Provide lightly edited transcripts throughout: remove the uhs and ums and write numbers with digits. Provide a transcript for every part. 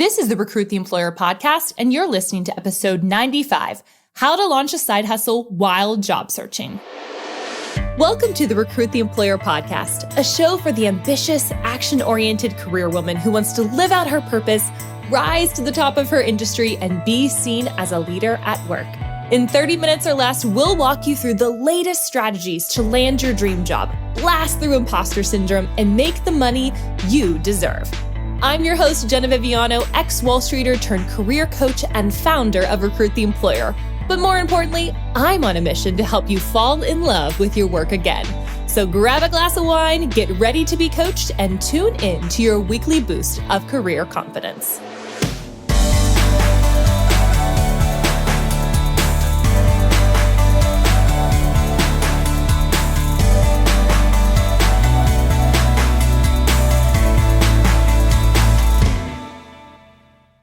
This is the Recruit the Employer podcast, and you're listening to episode 95, How to Launch a Side Hustle While Job Searching. Welcome to the Recruit the Employer podcast, a show for the ambitious, action-oriented career woman who wants to live out her purpose, rise to the top of her industry, and be seen as a leader at work. In 30 minutes or less, we'll walk you through the latest strategies to land your dream job, blast through imposter syndrome, and make the money you deserve. I'm your host, Jenna Viviano, ex-Wall Streeter turned career coach and founder of Recruit the Employer. But more importantly, I'm on a mission to help you fall in love with your work again. So grab a glass of wine, get ready to be coached, and tune in to your weekly boost of career confidence.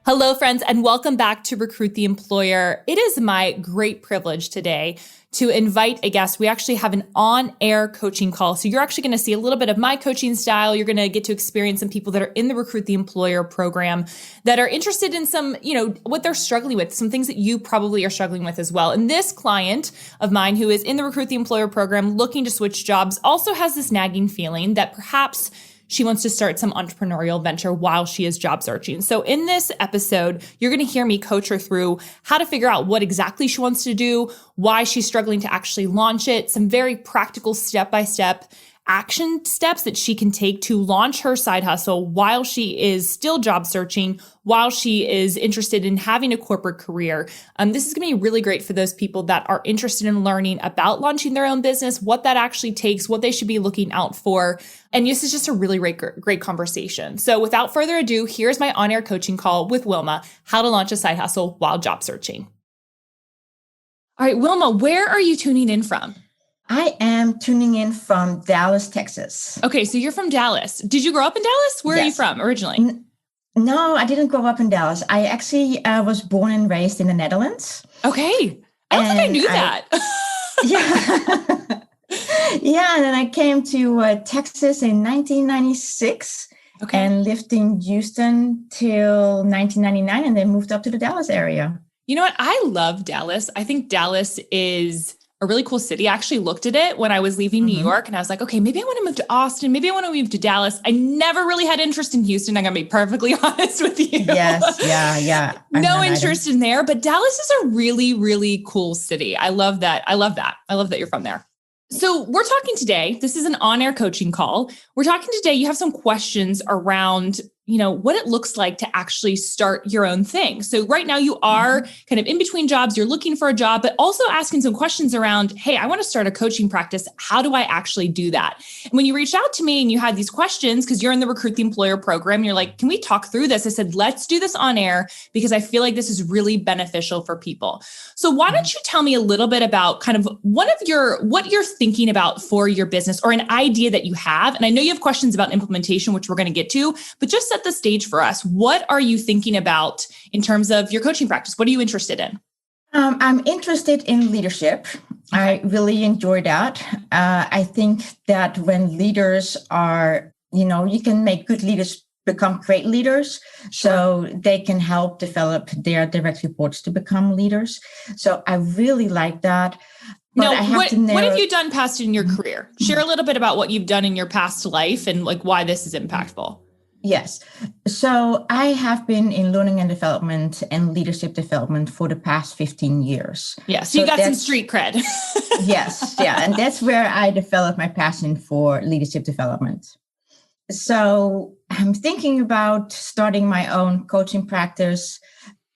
Hello, friends, and welcome back to Recruit the Employer. It is my great privilege today to invite a guest. We actually have an on-air coaching call. So you're actually going to see a little bit of my coaching style. You're going to get to experience some people that are in the Recruit the Employer program that are interested in some, what they're struggling with, some things that you probably are struggling with as well. And this client of mine who is in the Recruit the Employer program looking to switch jobs also has this nagging feeling that perhaps she wants to start some entrepreneurial venture while she is job searching. So in this episode, you're going to hear me coach her through how to figure out what exactly she wants to do, why she's struggling to actually launch it, some very practical step-by-step action steps that she can take to launch her side hustle while she is still job searching, while she is interested in having a corporate career. This is going to be really great for those people that are interested in learning about launching their own business, what that actually takes, what they should be looking out for. And this is just a really great conversation. So without further ado, here's my on-air coaching call with Wilma, how to launch a side hustle while job searching. All right, Wilma, where are you tuning in from? I am tuning in from Dallas, Texas. Okay, so you're from Dallas. Did you grow up in Dallas? Where are you from originally? No, I didn't grow up in Dallas. I actually was born and raised in the Netherlands. Okay. I don't think I knew that. Yeah. Yeah, and then I came to Texas in 1996 and lived in Houston till 1999 and then moved up to the Dallas area. You know what? I love Dallas. I think Dallas is a really cool city. I actually looked at it when I was leaving New York and I was like, okay, maybe I want to move to Austin. Maybe I want to move to Dallas. I never really had interest in Houston. I'm going to be perfectly honest with you. Yes. Yeah. No interest in there, but Dallas is a really, really cool city. I love that. I love that you're from there. So we're talking today, this is an on-air coaching call. We're talking today, you have some questions around what it looks like to actually start your own thing. So right now you are kind of in between jobs, you're looking for a job, but also asking some questions around, hey, I want to start a coaching practice. How do I actually do that? And when you reached out to me and you had these questions, because you're in the Recruit the Employer program, you're like, can we talk through this? I said, let's do this on air because I feel like this is really beneficial for people. So why don't you tell me a little bit about kind of what you're thinking about for your business or an idea that you have? And I know you have questions about implementation, which we're going to get to, but just set the stage for us. What are you thinking about in terms of your coaching practice? What are you interested in? I'm interested in leadership. I really enjoy that. I think that when leaders are, you can make good leaders become great leaders. So they can help develop their direct reports to become leaders. So I really like that. Now, what have you done past in your career? Share a little bit about what you've done in your past life and like why this is impactful. Yes. So I have been in learning and development and leadership development for the past 15 years. Yeah. So you got some street cred. Yes. Yeah. And that's where I developed my passion for leadership development. So I'm thinking about starting my own coaching practice.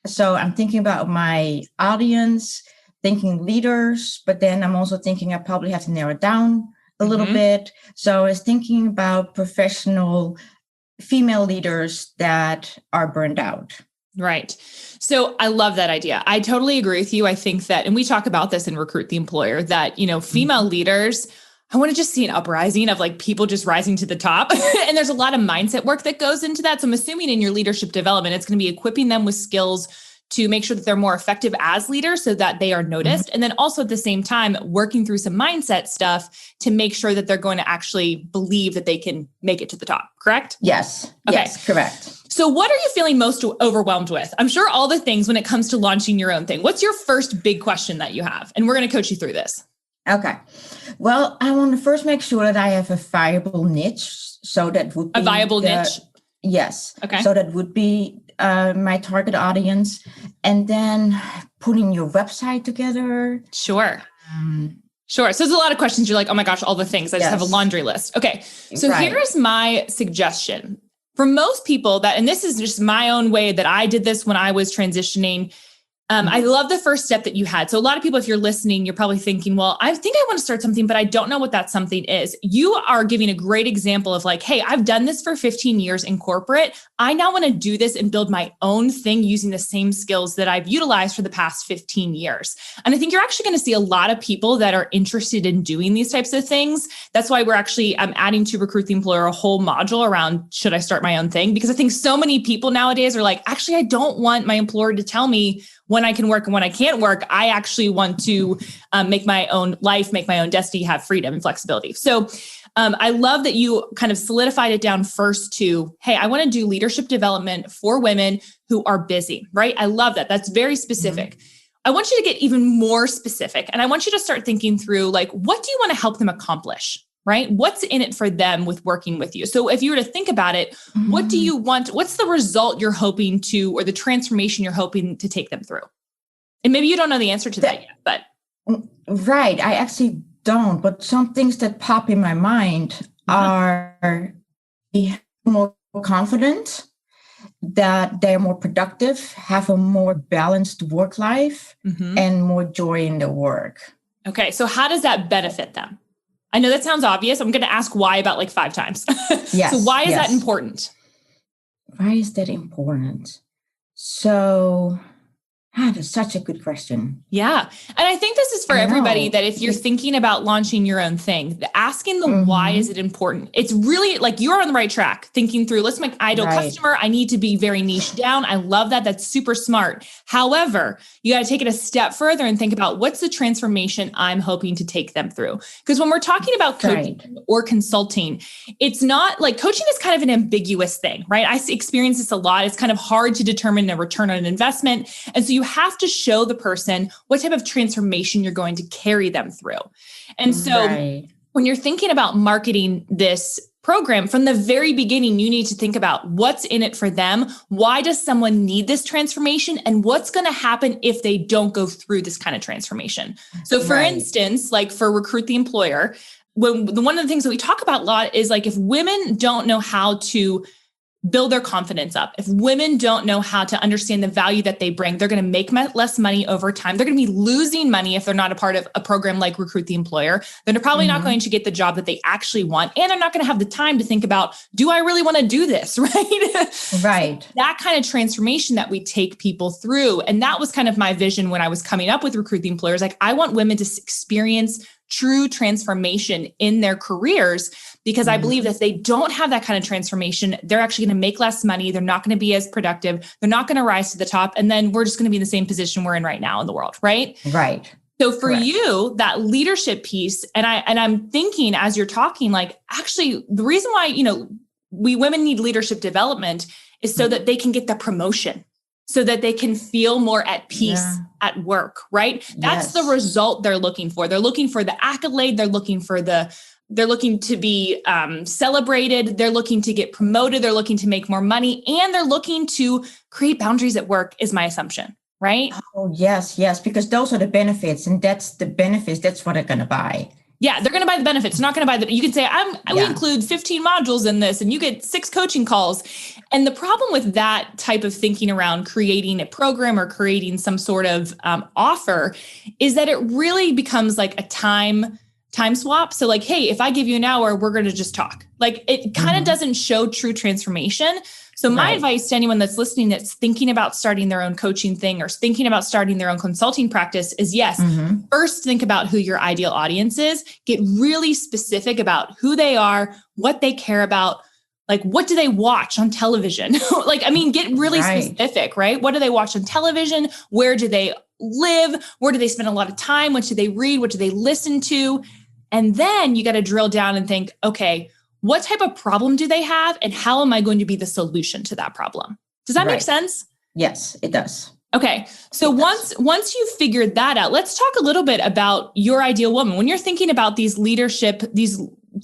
So I'm thinking about my audience, thinking leaders, but then I'm also thinking I probably have to narrow it down a little bit. So I was thinking about professional female leaders that are burned out. Right. So I love that idea. I totally agree with you. I think that, and we talk about this in Recruit the Employer, that, female leaders, I want to just see an uprising of like people just rising to the top. And there's a lot of mindset work that goes into that. So I'm assuming in your leadership development, it's going to be equipping them with skills to make sure that they're more effective as leaders so that they are noticed. And then also at the same time, working through some mindset stuff to make sure that they're going to actually believe that they can make it to the top, correct? Yes. Okay. Yes, correct. So what are you feeling most overwhelmed with? I'm sure all the things when it comes to launching your own thing. What's your first big question that you have? And we're going to coach you through this. Okay. Well, I want to first make sure that I have a viable niche. So that would be a viable niche. Yes. Okay. So that would be my target audience. And then putting your website together. Sure. Sure. So there's a lot of questions. You're like, oh my gosh, all the things. I just have a laundry list. Okay. So here's my suggestion. For most people and this is just my own way that I did this when I was transitioning. I love the first step that you had. So a lot of people, if you're listening, you're probably thinking, well, I think I want to start something, but I don't know what that something is. You are giving a great example of like, hey, I've done this for 15 years in corporate. I now want to do this and build my own thing using the same skills that I've utilized for the past 15 years. And I think you're actually going to see a lot of people that are interested in doing these types of things. That's why we're actually adding to Recruit the Employer a whole module around, should I start my own thing? Because I think so many people nowadays are like, actually, I don't want my employer to tell me when I can work and when I can't work. I actually want to make my own life, make my own destiny, have freedom and flexibility. So I love that you kind of solidified it down first to, hey, I want to do leadership development for women who are busy, right? I love that. That's very specific. I want you to get even more specific. And I want you to start thinking through, like, what do you want to help them accomplish? Right? What's in it for them with working with you? So if you were to think about it, what do you want? What's the result you're hoping to, or the transformation you're hoping to take them through? And maybe you don't know the answer to that yet, but. Right. I actually don't, but some things that pop in my mind are be more confident, that they're more productive, have a more balanced work life, and more joy in their work. Okay. So how does that benefit them? I know that sounds obvious. I'm going to ask why about like 5 times. Yes. So why is that important? Why is that important? So that's such a good question. Yeah. And I think this is for everybody, that if you're thinking about launching your own thing, asking the why is it important? It's really like you're on the right track, thinking through, let's make ideal customer. I need to be very niche down. I love that. That's super smart. However, you got to take it a step further and think about what's the transformation I'm hoping to take them through. Because when we're talking about coaching or consulting, it's not like coaching is kind of an ambiguous thing, right? I experience this a lot. It's kind of hard to determine a return on an investment. And so you have to show the person what type of transformation you're going to carry them through. And so when you're thinking about marketing this program from the very beginning, you need to think about what's in it for them. Why does someone need this transformation? And what's going to happen if they don't go through this kind of transformation? So for instance, like for Recruit the Employer, one of the things that we talk about a lot is like, if women don't know how to build their confidence up, if women don't know how to understand the value that they bring, they're going to make less money over time. They're going to be losing money if they're not a part of a program like Recruit the Employer. They're probably not going to get the job that they actually want. And they're not going to have the time to think about, do I really want to do this? Right. So that kind of transformation that we take people through. And that was kind of my vision when I was coming up with Recruit the Employer. Like, I want women to experience true transformation in their careers, because I believe that if they don't have that kind of transformation, they're actually going to make less money. They're not going to be as productive. They're not going to rise to the top. And then we're just going to be in the same position we're in right now in the world. Right. Right. So for you, that leadership piece, and I'm thinking as you're talking, like, actually the reason why, we women need leadership development is so that they can get the promotion, so that they can feel more at peace at work, right? That's the result they're looking for. They're looking for the accolade. They're looking to be celebrated. They're looking to get promoted. They're looking to make more money, and they're looking to create boundaries at work, is my assumption, right? Oh, yes, because those are the benefits, and that's the benefits. That's what they're going to buy. Yeah, they're going to buy the benefits. Not going to buy you can say, we include 15 modules in this, and you get 6 coaching calls. And the problem with that type of thinking around creating a program or creating some sort of offer is that it really becomes like a time swap. So like, hey, if I give you an hour, we're going to just talk. Like, it kind of doesn't show true transformation. So my advice to anyone that's listening, that's thinking about starting their own coaching thing or thinking about starting their own consulting practice is first think about who your ideal audience is, get really specific about who they are, what they care about, Like, what do they watch on television? Like, I mean, get really specific, right? What do they watch on television? Where do they live? Where do they spend a lot of time? What do they read? What do they listen to? And then you got to drill down and think, okay, what type of problem do they have? And how am I going to be the solution to that problem? Does that make sense? Yes, it does. Okay. So once you've figured that out, let's talk a little bit about your ideal woman. When you're thinking about these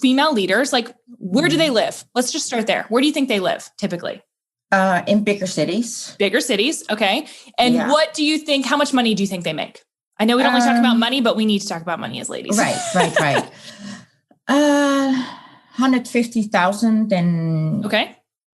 female leaders, like, where do they live? Let's just start there. Where do you think they live typically? In bigger cities. Bigger cities. Okay. And what do you think, how much money do you think they make? I know we don't like talk about money, but we need to talk about money as ladies. Right. 150,000 and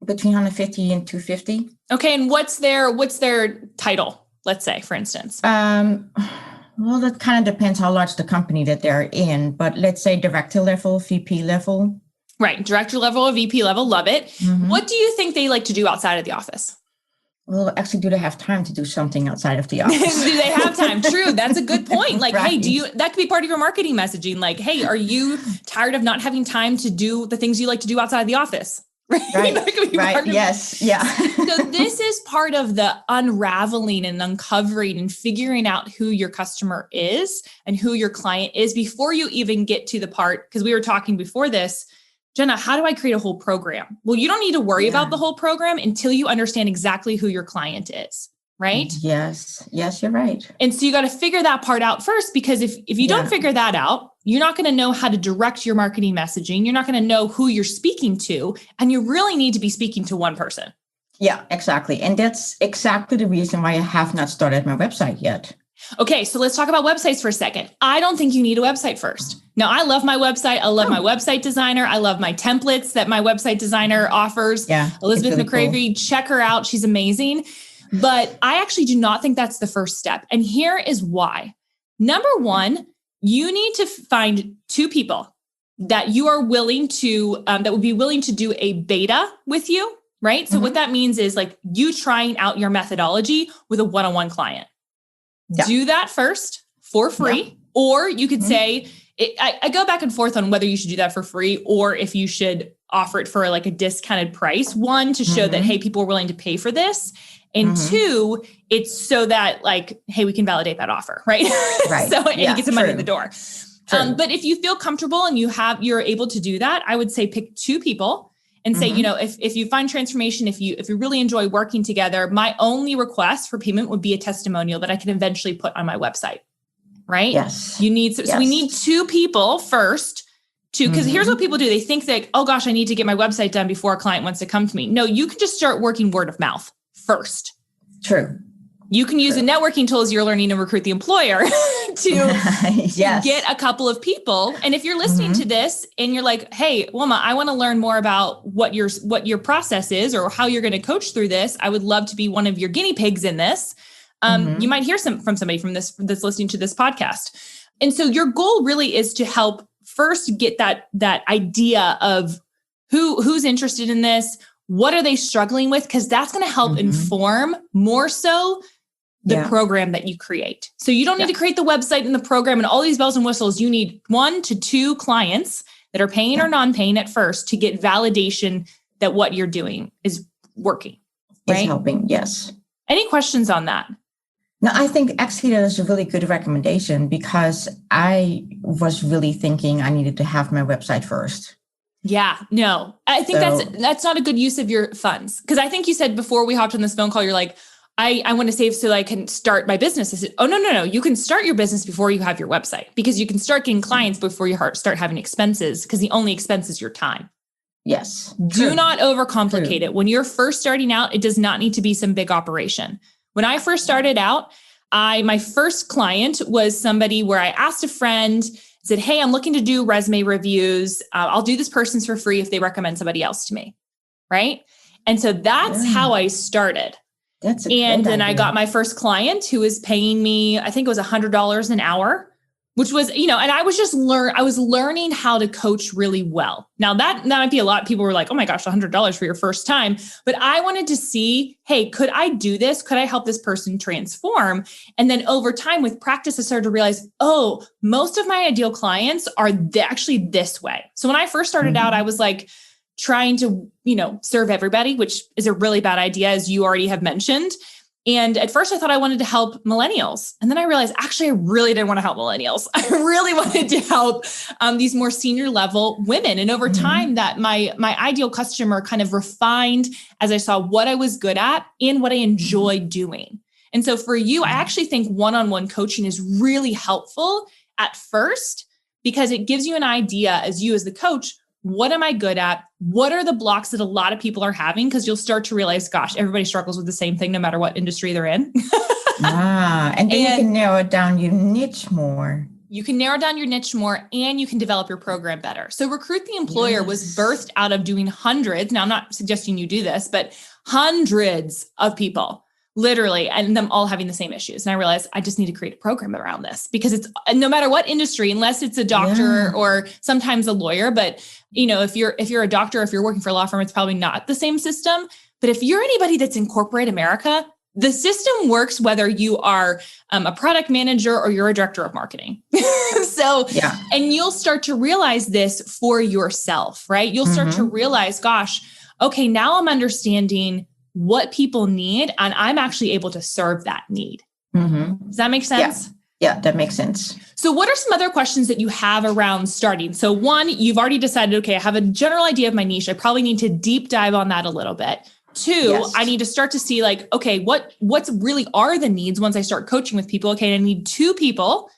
between 150 and 250. Okay. And what's their title? Let's say, for instance. Well, that kind of depends how large the company that they're in, but let's say director level, VP level. Right. Director level or VP level. Love it. Mm-hmm. What do you think they like to do outside of the office? Well, actually, do they have time to do something outside of the office? Do they have time? True. That's a good point. Like, hey, that could be part of your marketing messaging. Like, hey, are you tired of not having time to do the things you like to do outside of the office? Right. Yes. Yeah. So this is part of the unraveling and uncovering and figuring out who your customer is and who your client is before you even get to the part, because we were talking before this, Jenna, how do I create a whole program? Well, you don't need to worry about the whole program until you understand exactly who your client is, right? Yes, you're right. And so you got to figure that part out first, because if you don't figure that out, you're not going to know how to direct your marketing messaging. You're not going to know who you're speaking to, and you really need to be speaking to one person. Yeah, exactly. And that's exactly the reason why I have not started my website yet. Okay, so let's talk about websites for a second. I don't think you need a website first. Now, I love my website. I love my website designer. I love my templates that my website designer offers. Yeah, Elizabeth McCravey, cool. Check her out. She's amazing. But I actually do not think that's the first step. And here is why. Number one, you need to find two people that you are willing to, that would be willing to do a beta with you, right? So what that means is like you trying out your methodology with a one-on-one client. Yeah. Do that first for free, or you could say, I go back and forth on whether you should do that for free or if you should offer it for like a discounted price. One, to show that, hey, people are willing to pay for this. And two, it's so that like, hey, we can validate that offer, right? Right. So and you get some money in the door. But if you feel comfortable and you're able to do that, I would say pick two people and say, you know, if you find transformation, if you really enjoy working together, my only request for payment would be a testimonial that I can eventually put on my website. Right? Yes. You need, so we need two people first because here's what people do. They think that, oh gosh, I need to get my website done before a client wants to come to me. No, you can just start working word of mouth first. True. You can use the networking tools you're learning to recruit the employer to get a couple of people. And if you're listening to this and you're like, hey, Wilma, I want to learn more about what your process is or how you're going to coach through this. I would love to be one of your guinea pigs in this. You might hear from somebody that's listening to this podcast. And so your goal really is to help first get that idea of who's interested in this. What are they struggling with? Because that's going to help inform more so the program that you create. So you don't need to create the website and the program and all these bells and whistles. You need 1 to 2 clients that are paying or non-paying at first to get validation that what you're doing is working. Right? It's helping. Yes. Any questions on that? No, I think actually that is a really good recommendation because I was really thinking I needed to have my website first. Yeah, no, I think that's not a good use of your funds. Because I think you said before we hopped on this phone call, you're like, I want to save so that I can start my business. I said, oh, no. You can start your business before you have your website because you can start getting clients before you start having expenses because the only expense is your time. Yes. Do not overcomplicate it. When you're first starting out, it does not need to be some big operation. When I first started out, my first client was somebody where I asked a friend, said, hey, I'm looking to do resume reviews. I'll do this person's for free if they recommend somebody else to me. Right. And so that's how I started. And then I got my first client who was paying me, I think it was $100 an hour, which was, and I was just I was learning how to coach really well. Now that might be a lot. People were like, oh my gosh, $100 for your first time. But I wanted to see, hey, could I do this? Could I help this person transform? And then over time with practice, I started to realize, oh, most of my ideal clients are actually this way. So when I first started out, I was like, trying to, serve everybody, which is a really bad idea, as you already have mentioned. And at first I thought I wanted to help millennials. And then I realized, actually, I really didn't want to help millennials. I really wanted to help these more senior level women. And over time that my ideal customer kind of refined as I saw what I was good at and what I enjoyed doing. And so for you, I actually think one-on-one coaching is really helpful at first, because it gives you an idea as the coach, what am I good at? What are the blocks that a lot of people are having? Because you'll start to realize, gosh, everybody struggles with the same thing, no matter what industry they're in. And then you can narrow down your niche more. You can narrow down your niche more, and you can develop your program better. So Recruit the Employer was birthed out of doing hundreds. Now, I'm not suggesting you do this, but hundreds of people, literally, and them all having the same issues. And I realized I just need to create a program around this, because it's no matter what industry, unless it's a doctor or sometimes a lawyer. But if you're a doctor, if you're working for a law firm, it's probably not the same system. But if you're anybody that's in corporate America, the system works whether you are a product manager or you're a director of marketing. And you'll start to realize this for yourself, right? You'll start to realize, gosh, okay, now I'm understanding what people need, and I'm actually able to serve that need. Does that make sense? Yeah, that makes sense. So what are some other questions that you have around starting? So one, you've already decided, okay, I have a general idea of my niche. I probably need to deep dive on that a little bit. Two, I need to start to see okay, what's really are the needs once I start coaching with people? Okay, I need 2 people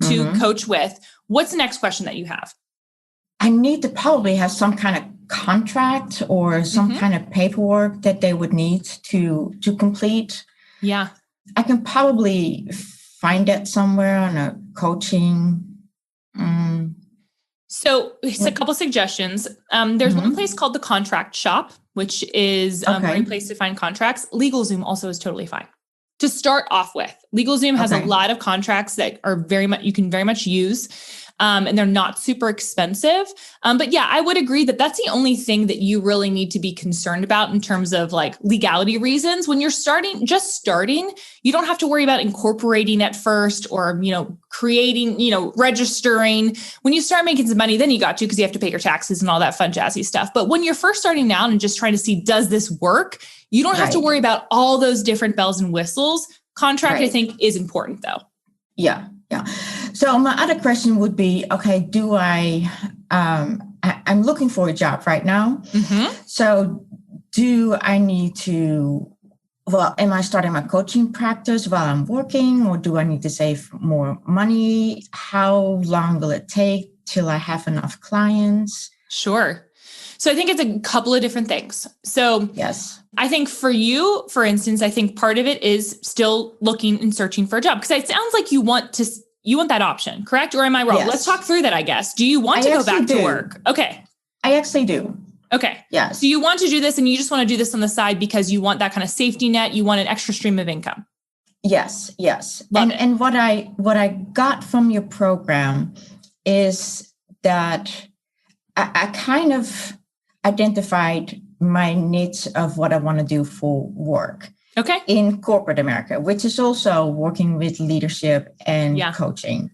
to coach with. What's the next question that you have? I need to probably have some kind of contract or some kind of paperwork that they would need to complete. Yeah. I can probably find it somewhere on a coaching. So it's a couple suggestions. There's one place called the Contract Shop, which is a great place to find contracts. LegalZoom also is totally fine to start off with. LegalZoom has a lot of contracts that are you can very much use. And they're not super expensive. But yeah, I would agree that that's the only thing that you really need to be concerned about in terms of legality reasons. When you're starting, you don't have to worry about incorporating at first or, creating, registering. When you start making some money, then you got to, because you have to pay your taxes and all that fun jazzy stuff. But when you're first starting out and just trying to see, does this work? You don't have to worry about all those different bells and whistles. Contract, I think, is important though. Yeah. So my other question would be, okay, I'm looking for a job right now. So do I need to, am I starting my coaching practice while I'm working, or do I need to save more money? How long will it take till I have enough clients? Sure. So I think it's a couple of different things. So I think for you, for instance, I think part of it is still looking and searching for a job, because it sounds like you want that option, correct? Or am I wrong? Let's talk through that, I guess. Do you want to go back to work? Okay. I actually do. Okay. Yes. So you want to do this, and you just want to do this on the side because you want that kind of safety net. You want an extra stream of income. Yes. And what I got from your program is that I kind of identified my niche of what I want to do for work. Okay. In corporate America, which is also working with leadership and coaching.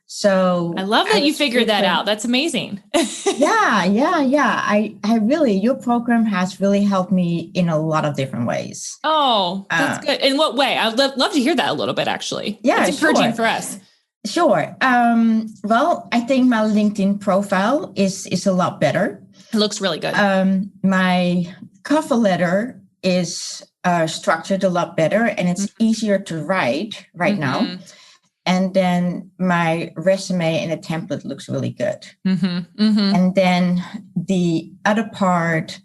So I love that you figured that out. That's amazing. Yeah. I really, your program has really helped me in a lot of different ways. Oh, that's good. In what way? I'd love to hear that a little bit, actually. Yeah. It's encouraging for us. Sure. Well, I think my LinkedIn profile is a lot better. It looks really good. My cover letter is structured a lot better, and it's easier to write now. And then my resume and a template looks really good. And then the other part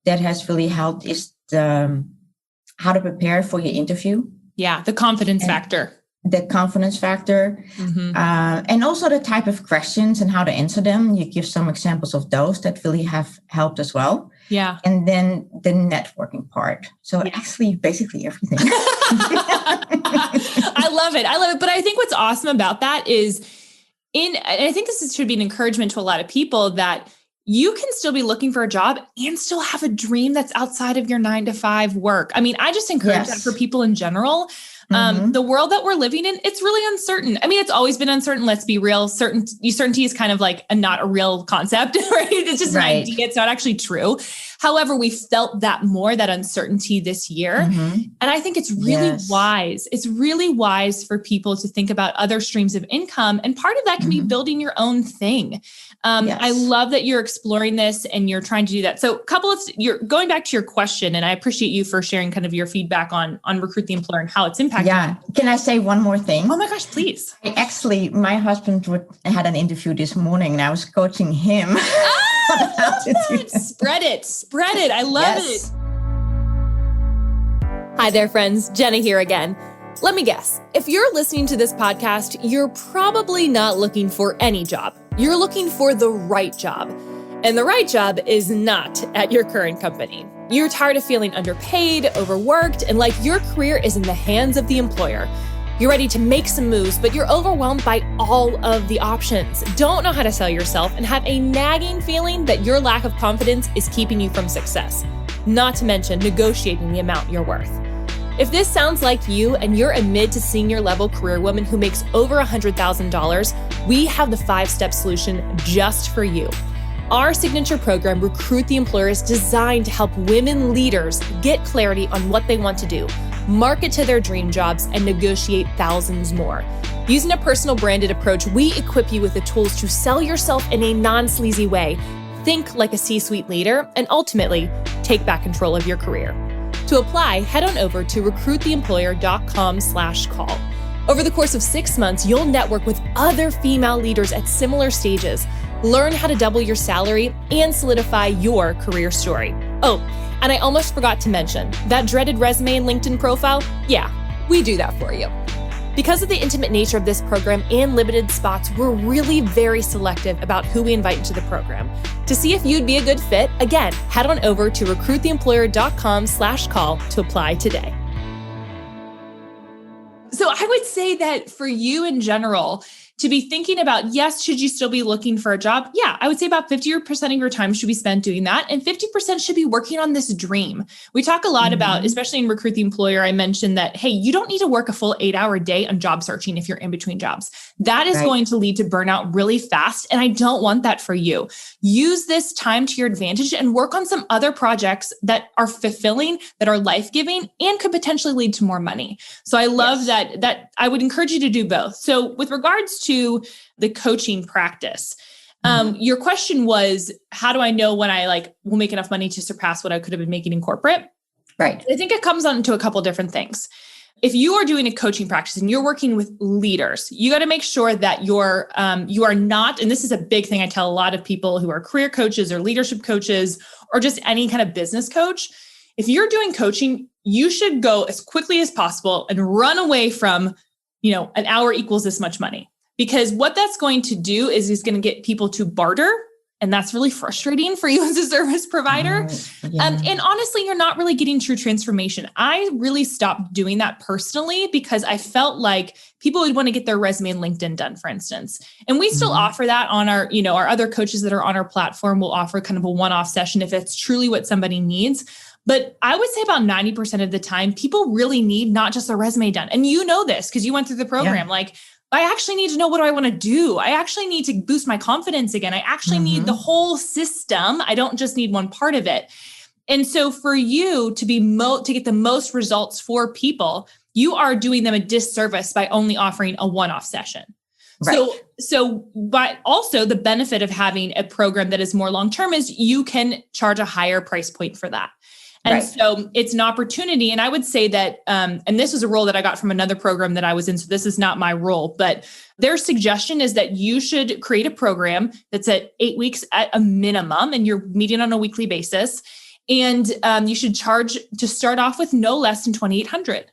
that has really helped is how to prepare for your interview. Yeah, the confidence factor. The confidence factor. And also the type of questions and how to answer them. You give some examples of those that really have helped as well. Yeah. And then the networking part. So actually basically everything. I love it. But I think what's awesome about that is and I think this should be an encouragement to a lot of people that you can still be looking for a job and still have a dream that's outside of your 9-to-5 work. I mean, I just encourage that for people in general. The world that we're living in, it's really uncertain. I mean, it's always been uncertain. Let's be real. Certainty is kind of like not a real concept, right? It's just an idea. It's not actually true. However, we felt that uncertainty this year. And I think it's really wise. It's really wise for people to think about other streams of income. And part of that can be building your own thing. I love that you're exploring this and you're trying to do that. So you're going back to your question, and I appreciate you for sharing kind of your feedback on Recruit the Employer and how it's impacting. Yeah. Can I say one more thing? Oh my gosh, please. Actually, my husband had an interview this morning and I was coaching him. Spread it. I love it. Hi there, friends. Jenna here again. Let me guess. If you're listening to this podcast, you're probably not looking for any job. You're looking for the right job. And the right job is not at your current company. You're tired of feeling underpaid, overworked, and like your career is in the hands of the employer. You're ready to make some moves, but you're overwhelmed by all of the options, don't know how to sell yourself, and have a nagging feeling that your lack of confidence is keeping you from success, not to mention negotiating the amount you're worth. If this sounds like you and you're a mid to senior level career woman who makes over $100,000, we have the 5-step solution just for you. Our signature program, Recruit the Employer, is designed to help women leaders get clarity on what they want to do, market to their dream jobs, and negotiate thousands more. Using a personal branded approach, we equip you with the tools to sell yourself in a non-sleazy way, think like a C-suite leader, and ultimately take back control of your career. To apply, head on over to recruittheemployer.com/call. Over the course of 6 months, you'll network with other female leaders at similar stages, learn how to double your salary, and solidify your career story. Oh, and I almost forgot to mention, that dreaded resume and LinkedIn profile, yeah, we do that for you. Because of the intimate nature of this program and limited spots, we're really very selective about who we invite into the program. To see if you'd be a good fit, again, head on over to recruittheemployer.com/call to apply today. So I would say that for you in general, to be thinking about, yes, should you still be looking for a job? Yeah, I would say about 50% of your time should be spent doing that. And 50% should be working on this dream. We talk a lot about, especially in Recruit the Employer, I mentioned that, hey, you don't need to work a full 8-hour day on job searching if you're in between jobs. That is going to lead to burnout really fast. And I don't want that for you. Use this time to your advantage and work on some other projects that are fulfilling, that are life-giving, and could potentially lead to more money. So I love that I would encourage you to do both. So with regards to the coaching practice, your question was, how do I know when I will make enough money to surpass what I could have been making in corporate? Right. I think it comes on to a couple of different things. If you are doing a coaching practice and you're working with leaders, you got to make sure that you are not, and this is a big thing I tell a lot of people who are career coaches or leadership coaches or just any kind of business coach. If you're doing coaching, you should go as quickly as possible and run away from, an hour equals this much money. Because what that's going to do is it's going to get people to barter. And that's really frustrating for you as a service provider. And honestly, you're not really getting true transformation. I really stopped doing that personally because I felt like people would want to get their resume and LinkedIn done, for instance. And we still offer that on our, our other coaches that are on our platform will offer kind of a one-off session if it's truly what somebody needs. But I would say about 90% of the time, people really need not just a resume done. And you know this because you went through the program. I actually need to know, what do I want to do? I actually need to boost my confidence again. I actually need the whole system. I don't just need one part of it. And so for you to be to get the most results for people, you are doing them a disservice by only offering a one-off session. Right. But also the benefit of having a program that is more long-term is you can charge a higher price point for that. And so it's an opportunity. And I would say that, and this is a role that I got from another program that I was in. So this is not my role, but their suggestion is that you should create a program that's at 8 weeks at a minimum, and you're meeting on a weekly basis. And you should charge to start off with no less than $2,800.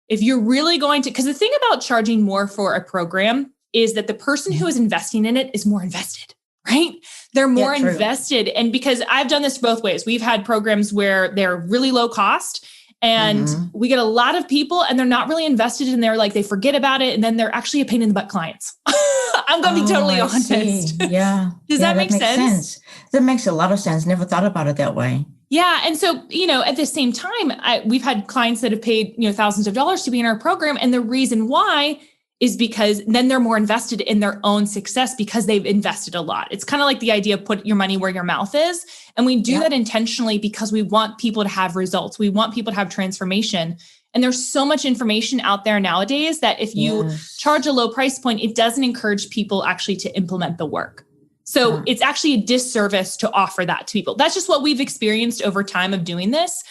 If you're really going to, because the thing about charging more for a program is that the person who is investing in it is more invested. Right? They're more invested. And because I've done this both ways, we've had programs where they're really low cost and we get a lot of people and they're not really invested and they're they forget about it. And then they're actually a pain in the butt clients. I'm going to be totally honest. Yeah. Does that make sense? That makes a lot of sense. Never thought about it that way. Yeah. And so, at the same time, we've had clients that have paid, thousands of dollars to be in our program. And the reason why is because then they're more invested in their own success because they've invested a lot. It's kind of like the idea of put your money where your mouth is. And we do that intentionally because we want people to have results. We want people to have transformation. And there's so much information out there nowadays that if you charge a low price point, it doesn't encourage people actually to implement the work. So it's actually a disservice to offer that to people. That's just what we've experienced over time of doing this.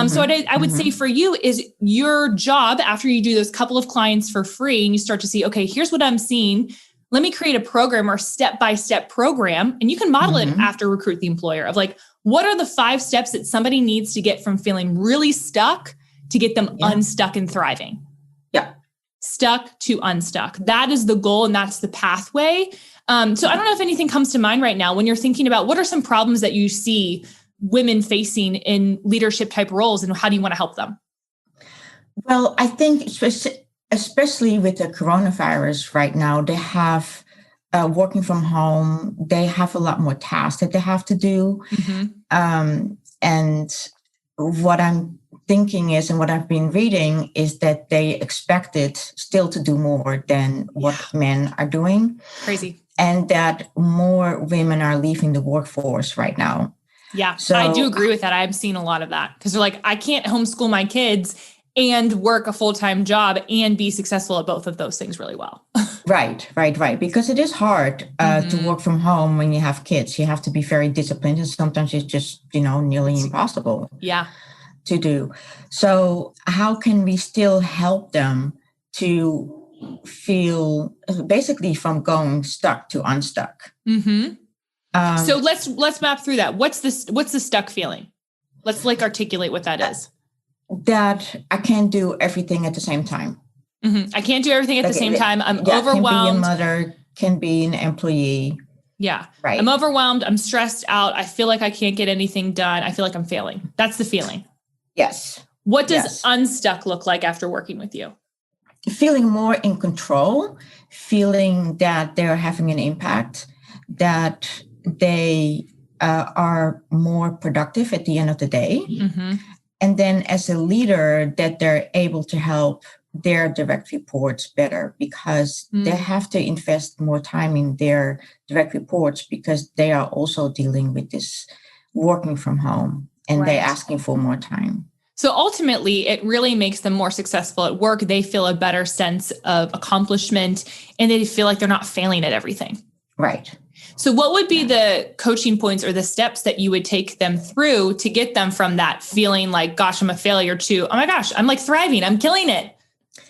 So I would say for you is your job after you do those couple of clients for free and you start to see, okay, here's what I'm seeing. Let me create a program or step-by-step program. And you can model it after Recruit the Employer of like, what are the 5 steps that somebody needs to get from feeling really stuck to get them unstuck and thriving? Yeah. Stuck to unstuck. That is the goal. And that's the pathway. So I don't know if anything comes to mind right now when you're thinking about what are some problems that you see women facing in leadership type roles and how do you want to help them? Well, I think especially with the coronavirus right now, they have working from home, they have a lot more tasks that they have to do. And what I'm thinking is, and what I've been reading is that they expected still to do more than what men are doing. Crazy. And that more women are leaving the workforce right now. Yeah, so I do agree with that. I've seen a lot of that because they're like, I can't homeschool my kids and work a full-time job and be successful at both of those things really well. Right. Because it is hard to work from home when you have kids. You have to be very disciplined and sometimes it's just, nearly impossible to do. So how can we still help them to feel basically from going stuck to unstuck? So let's map through that. What's the stuck feeling? Let's articulate what that is. That I can't do everything at the same time. I can't do everything at the same time. I'm overwhelmed. Can be a mother, can be an employee. Yeah. Right. I'm overwhelmed. I'm stressed out. I feel like I can't get anything done. I feel like I'm failing. That's the feeling. Yes. What does unstuck look like after working with you? Feeling more in control, feeling that they're having an impact, that they are more productive at the end of the day. And then as a leader, that they're able to help their direct reports better because they have to invest more time in their direct reports because they are also dealing with this working from home and they're asking for more time. So ultimately, it really makes them more successful at work. They feel a better sense of accomplishment and they feel like they're not failing at everything. Right. So what would be the coaching points or the steps that you would take them through to get them from that feeling like, gosh, I'm a failure to, oh my gosh, I'm like thriving, I'm killing it.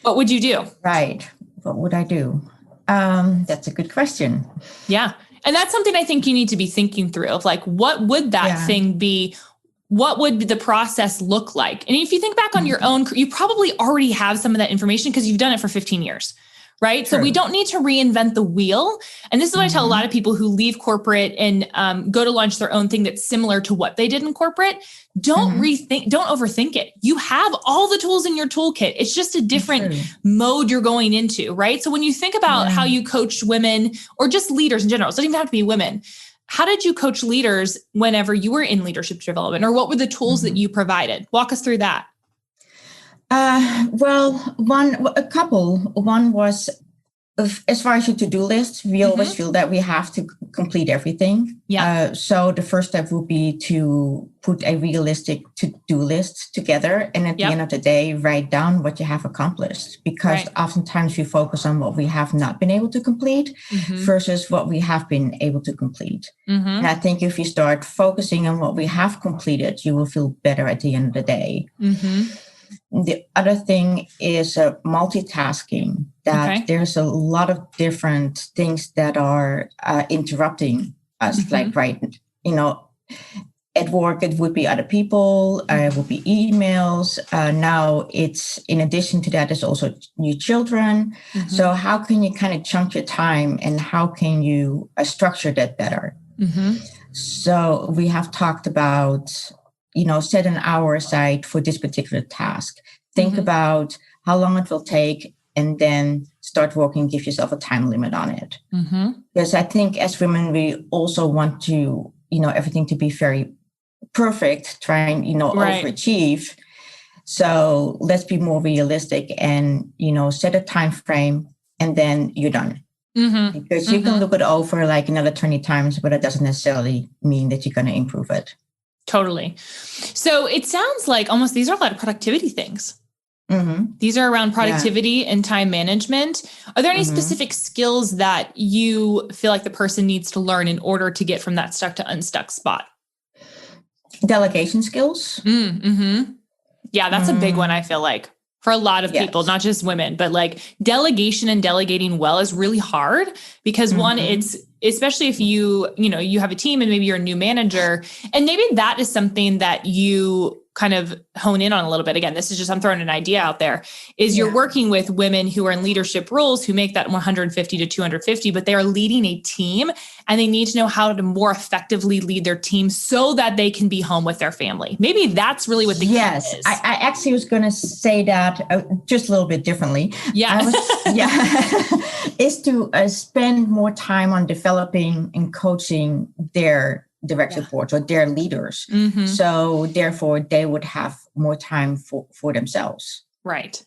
What would you do? Right. What would I do? That's a good question. Yeah. And that's something I think you need to be thinking through of like, what would that thing be? What would the process look like? And if you think back on your own, you probably already have some of that information because you've done it for 15 years. Right. True. So we don't need to reinvent the wheel. And this is what I tell a lot of people who leave corporate and go to launch their own thing that's similar to what they did in corporate. Don't don't overthink it. You have all the tools in your toolkit. It's just a different mode you're going into. Right. So when you think about how you coach women or just leaders in general, it doesn't even have to be women. How did you coach leaders whenever you were in leadership development, or what were the tools that you provided? Walk us through that. A couple. One was, as far as your to-do list, we always feel that we have to complete everything. So the first step would be to put a realistic to-do list together. And at the end of the day, write down what you have accomplished. Because oftentimes we focus on what we have not been able to complete versus what we have been able to complete. And I think if you start focusing on what we have completed, you will feel better at the end of the day. The other thing is multitasking, that there's a lot of different things that are interrupting us. Like, at work, it would be other people, it would be emails. Now it's, in addition to that, there's also new children. So how can you kind of chunk your time and how can you structure that better? So we have talked about, set an hour aside for this particular task. Think about how long it will take and then start working, give yourself a time limit on it. Because I think as women, we also want to, everything to be very perfect, trying, Right. overachieve. So let's be more realistic and, set a time frame and then you're done. Mm-hmm. Because you can look it over like another 20 times, but it doesn't necessarily mean that you're going to improve it. Totally. So it sounds like almost these are a lot of productivity things. Mm-hmm. These are around productivity and time management. Are there any specific skills that you feel like the person needs to learn in order to get from that stuck to unstuck spot? Delegation skills. Mm-hmm. Yeah, that's a big one, I feel like, for a lot of people, not just women, but like delegation and delegating well is really hard because one, it's especially if you have a team and maybe you're a new manager, and maybe that is something that you kind of hone in on a little bit. Again, this is just, I'm throwing an idea out there, is you're working with women who are in leadership roles who make that 150 to 250, but they are leading a team and they need to know how to more effectively lead their team so that they can be home with their family. Maybe that's really what the key is. I actually was going to say that just a little bit differently. Is to spend more time on developing and coaching their direct reports or their leaders. So therefore they would have more time for themselves. Right.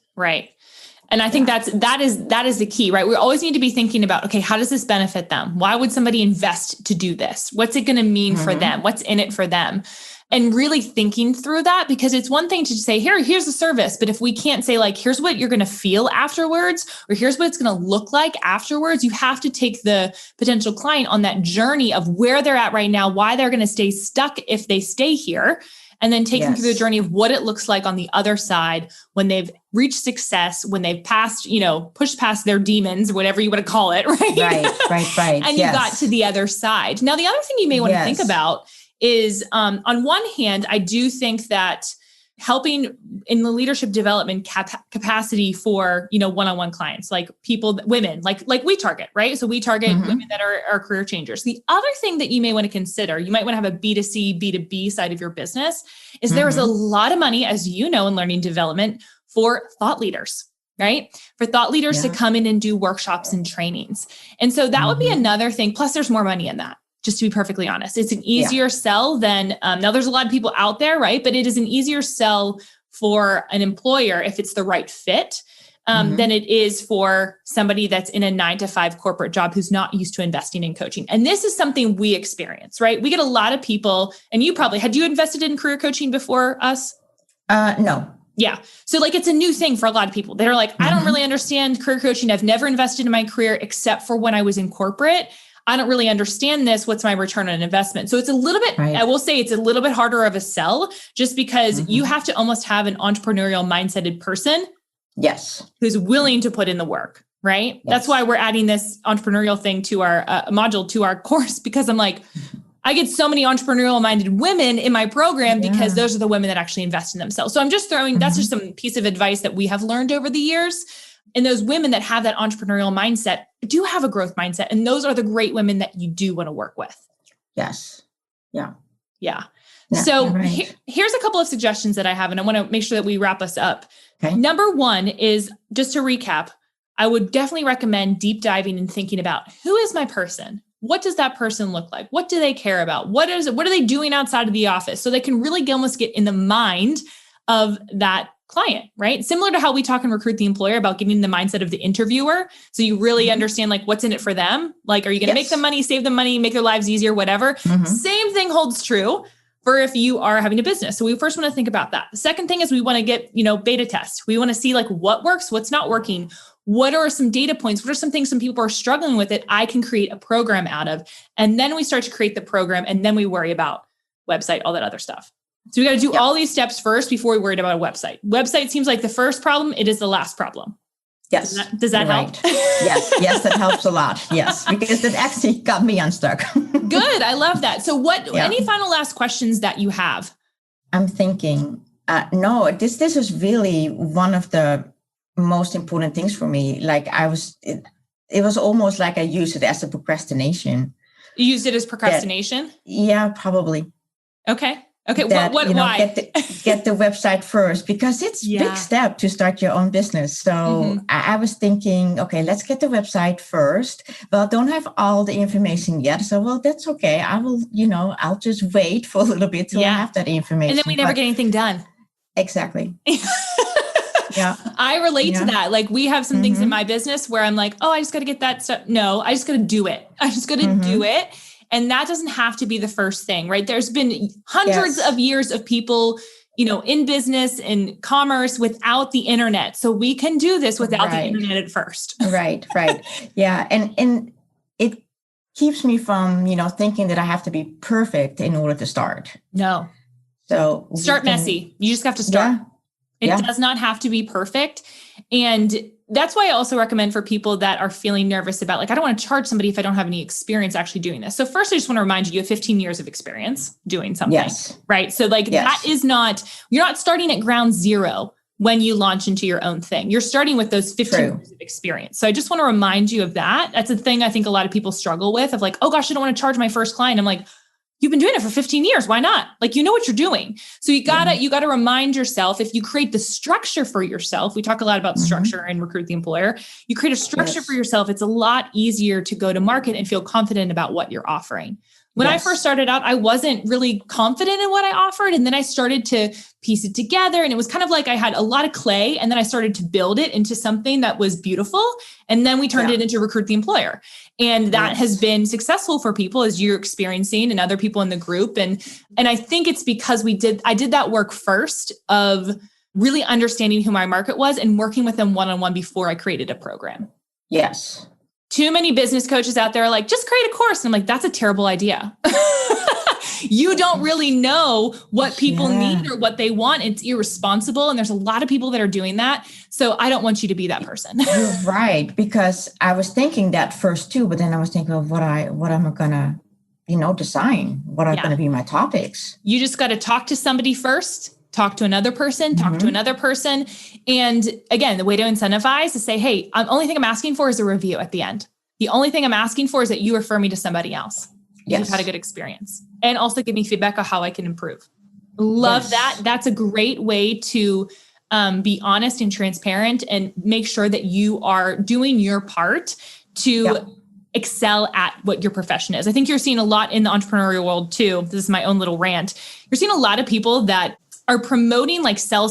And I think that is the key, right? We always need to be thinking about, okay, how does this benefit them? Why would somebody invest to do this? What's it going to mean for them? What's in it for them? And really thinking through that, because it's one thing to say, here's the service. But if we can't say like, here's what you're going to feel afterwards, or here's what it's going to look like afterwards, you have to take the potential client on that journey of where they're at right now, why they're going to stay stuck if they stay here, and then take them through the journey of what it looks like on the other side when they've reached success, when they've passed, pushed past their demons, whatever you want to call it, right? Right. And you got to the other side. Now, the other thing you may want to think about is on one hand, I do think that helping in the leadership development capacity for, one-on-one clients, like women, like we target, right? So we target women that are career changers. The other thing that you may want to consider, you might want to have a B2C, B2B side of your business, is there is a lot of money, as you know, in learning development for thought leaders, right? For thought leaders to come in and do workshops and trainings. And so that would be another thing. Plus there's more money in that. Just to be perfectly honest, it's an easier sell than, now there's a lot of people out there, right? But it is an easier sell for an employer if it's the right fit than it is for somebody that's in a 9-to-5 corporate job who's not used to investing in coaching. And this is something we experience, right? We get a lot of people, and had you invested in career coaching before us? No. Yeah. So like, it's a new thing for a lot of people. They're like, I don't really understand career coaching. I've never invested in my career except for when I was in corporate. I don't really understand this. What's my return on investment? So it's a little bit, I will say it's a little bit harder of a sell just because you have to almost have an entrepreneurial mindseted person. Yes. Who's willing to put in the work, right? Yes. That's why we're adding this entrepreneurial thing to our module, to our course, because I'm like, I get so many entrepreneurial minded women in my program because those are the women that actually invest in themselves. So I'm just throwing, that's just some piece of advice that we have learned over the years. And those women that have that entrepreneurial mindset do have a growth mindset. And those are the great women that you do want to work with. Yes. Yeah. So here's a couple of suggestions that I have, and I want to make sure that we wrap us up. Okay. Number one is, just to recap, I would definitely recommend deep diving and thinking about, who is my person? What does that person look like? What do they care about? What are they doing outside of the office? So they can really almost get in the mind of that client, right? Similar to how we talk and Recruit the Employer about getting the mindset of the interviewer. So you really understand like what's in it for them. Like, are you going to make them money, save them money, make their lives easier, whatever. Same thing holds true for if you are having a business. So we first want to think about that. The second thing is we want to get, beta test. We want to see like what works, what's not working. What are some data points? What are some things some people are struggling with that I can create a program out of? And then we start to create the program, and then we worry about website, all that other stuff. So we got to do all these steps first before we worried about a website. Website seems like the first problem. It is the last problem. Yes. Does that help? Yes, that helps a lot. Yes, because that actually got me unstuck. Good. I love that. So any final last questions that you have? I'm thinking, no, this is really one of the most important things for me. Like it was almost like I used it as a procrastination. You used it as procrastination? Yeah, probably. Okay. Okay, that, why? Get the website first, because it's a big step to start your own business. So I was thinking, okay, let's get the website first. Well, don't have all the information yet. So, well, that's okay. I will, I'll just wait for a little bit till I have that information. And then we never get anything done. Exactly. Yeah. I relate to that. Like, we have some things in my business where I'm like, oh, I just got to get that stuff. No, I just got to do it. I just got to do it. And that doesn't have to be the first thing, right? There's been hundreds of years of people, in business and commerce without the internet. So we can do this without the internet at first. Right. Yeah. And it keeps me from, thinking that I have to be perfect in order to start. No. So start messy. You just have to start. It does not have to be perfect. And that's why I also recommend for people that are feeling nervous about, like, I don't want to charge somebody if I don't have any experience actually doing this. So first, I just want to remind you have 15 years of experience doing something, right? So that is you're not starting at ground zero when you launch into your own thing. You're starting with those 15 years of experience. So I just want to remind you of that. That's a thing I think a lot of people struggle with, of like, oh gosh, I don't want to charge my first client. I'm like, you've been doing it for 15 years. Why not? Like, you know what you're doing. So you gotta remind yourself, if you create the structure for yourself, we talk a lot about structure and Recruit the Employer. You create a structure for yourself. It's a lot easier to go to market and feel confident about what you're offering. When I first started out, I wasn't really confident in what I offered. And then I started to piece it together. And it was kind of like I had a lot of clay. And then I started to build it into something that was beautiful. And then we turned it into Recruit the Employer. And that has been successful for people, as you're experiencing, and other people in the group. And I think it's because I did that work first of really understanding who my market was and working with them one-on-one before I created a program. Yes. Too many business coaches out there are like, just create a course. And I'm like, that's a terrible idea. You don't really know what people need or what they want. It's irresponsible. And there's a lot of people that are doing that. So I don't want you to be that person. You're right. Because I was thinking that first too, but then I was thinking of what am I gonna, design? What are going to be my topics? You just got to talk to somebody first. Talk to another person, talk to another person. And again, the way to incentivize is say, hey, the only thing I'm asking for is a review at the end. The only thing I'm asking for is that you refer me to somebody else. You've had a good experience. And also give me feedback on how I can improve. Love that. That's a great way to be honest and transparent and make sure that you are doing your part to excel at what your profession is. I think you're seeing a lot in the entrepreneurial world too. This is my own little rant. You're seeing a lot of people that are promoting like sell,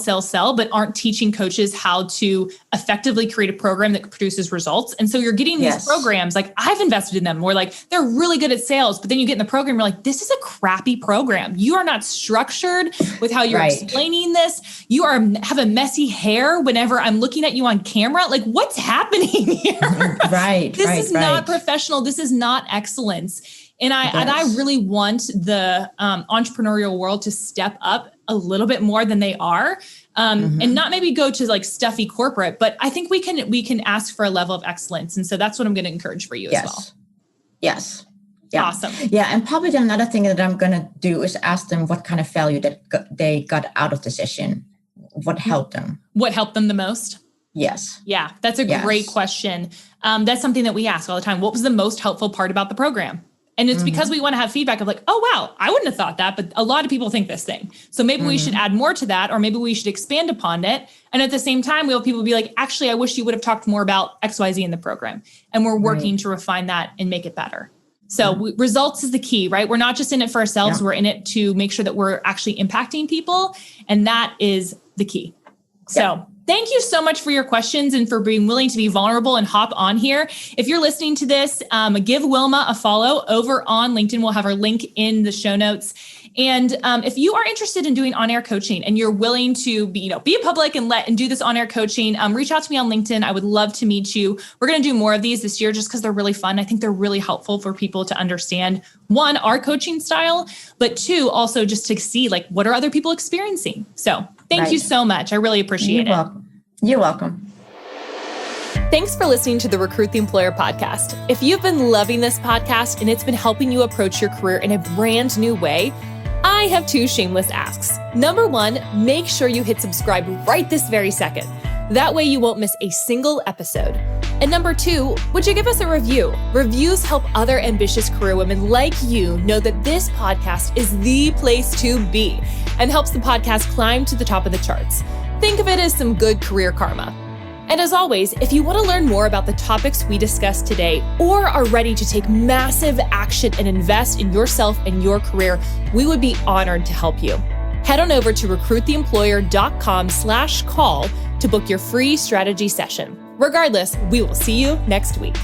but aren't teaching coaches how to effectively create a program that produces results. And so you're getting these programs, like I've invested in them, where like they're really good at sales, but then you get in the program, you're like, this is a crappy program. You are not structured with how you're explaining this. You have a messy hair whenever I'm looking at you on camera. Like, what's happening here? This is not professional. This is not excellence. And I really want the entrepreneurial world to step up a little bit more than they are, and not maybe go to like stuffy corporate, but I think we can ask for a level of excellence. And so that's what I'm going to encourage for you as well. Yes. Yeah. Awesome. Yeah. And probably another thing that I'm going to do is ask them what kind of value they got out of the session. What helped them? What helped them the most? Yes. Yeah. That's a great question. That's something that we ask all the time. What was the most helpful part about the program? And it's because we want to have feedback of like, oh, wow, I wouldn't have thought that, but a lot of people think this thing. So maybe we should add more to that, or maybe we should expand upon it. And at the same time, we have people be like, actually, I wish you would have talked more about XYZ in the program. And we're working to refine that and make it better. So results is the key, right? We're not just in it for ourselves. We're in it to make sure that we're actually impacting people. And that is the key. So thank you so much for your questions and for being willing to be vulnerable and hop on here. If you're listening to this, give Wilma a follow over on LinkedIn. We'll have her link in the show notes. And if you are interested in doing on-air coaching and you're willing to be public and do this on-air coaching, reach out to me on LinkedIn. I would love to meet you. We're going to do more of these this year just because they're really fun. I think they're really helpful for people to understand, one, our coaching style, but two, also just to see like, what are other people experiencing? So thank you so much. I really appreciate it. You're welcome. Thanks for listening to the Recruit the Employer podcast. If you've been loving this podcast and it's been helping you approach your career in a brand new way, I have two shameless asks. Number one, make sure you hit subscribe right this very second. That way you won't miss a single episode. And number 2, would you give us a review? Reviews help other ambitious career women like you know that this podcast is the place to be and helps the podcast climb to the top of the charts. Think of it as some good career karma. And as always, if you want to learn more about the topics we discussed today or are ready to take massive action and invest in yourself and your career, we would be honored to help you. Head on over to recruittheemployer.com/call to book your free strategy session. Regardless, we will see you next week.